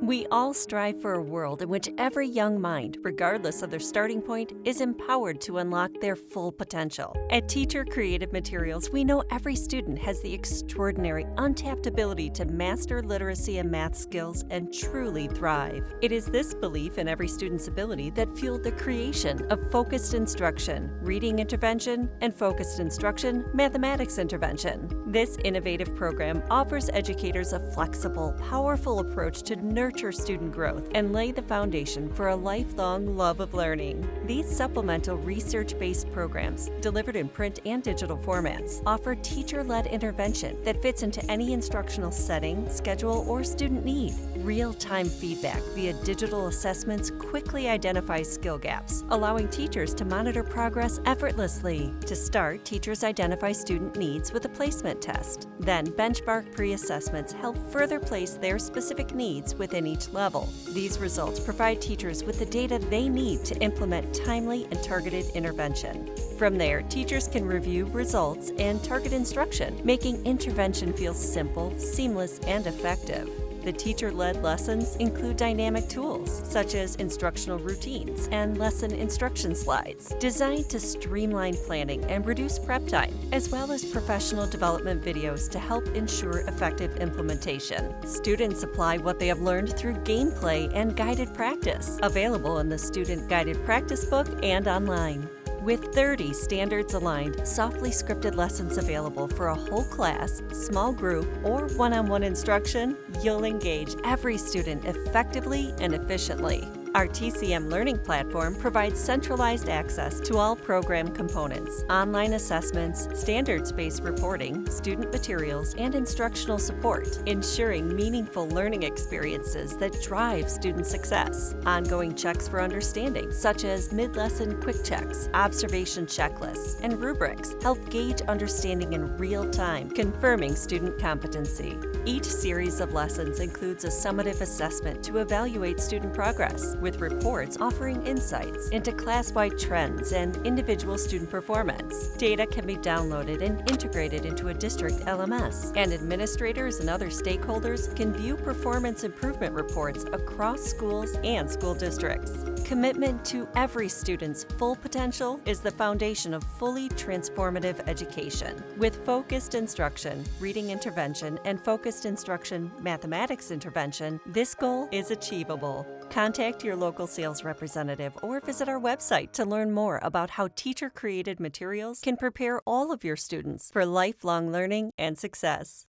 We all strive for a world in which every young mind, regardless of their starting point, is empowered to unlock their full potential. At Teacher Created Materials, we know every student has the extraordinary, untapped ability to master literacy and math skills and truly thrive. It is this belief in every student's ability that fueled the creation of focused instruction, reading intervention, and focused instruction, mathematics intervention. This innovative program offers educators a flexible, powerful approach to nurture student growth and lay the foundation for a lifelong love of learning. These supplemental research-based programs, delivered in print and digital formats, offer teacher-led intervention that fits into any instructional setting, schedule, or student need. Real-time feedback via digital assessments quickly identifies skill gaps, allowing teachers to monitor progress effortlessly. To start, teachers identify student needs with a placement test. Then, benchmark pre-assessments help further place their specific needs within each level. These results provide teachers with the data they need to implement timely and targeted intervention. From there, teachers can review results and target instruction, making intervention feel simple, seamless, and effective. The teacher-led lessons include dynamic tools, such as instructional routines and lesson instruction slides, designed to streamline planning and reduce prep time, as well as professional development videos to help ensure effective implementation. Students apply what they have learned through gameplay and guided practice, available in the Student Guided Practice Book and online. With 30 standards-aligned, softly scripted lessons available for a whole class, small group, or one-on-one instruction, you'll engage every student effectively and efficiently. Our TCM learning platform provides centralized access to all program components, online assessments, standards-based reporting, student materials, and instructional support, ensuring meaningful learning experiences that drive student success. Ongoing checks for understanding, such as mid-lesson quick checks, observation checklists, and rubrics, help gauge understanding in real time, confirming student competency. Each series of lessons includes a summative assessment to evaluate student progress, with reports offering insights into class-wide trends and individual student performance. Data can be downloaded and integrated into a district LMS, and administrators and other stakeholders can view performance improvement reports across schools and school districts. Commitment to every student's full potential is the foundation of fully transformative education. With focused instruction, reading intervention, and focused instruction, mathematics intervention, this goal is achievable. Contact your local sales representative or visit our website to learn more about how teacher-created materials can prepare all of your students for lifelong learning and success.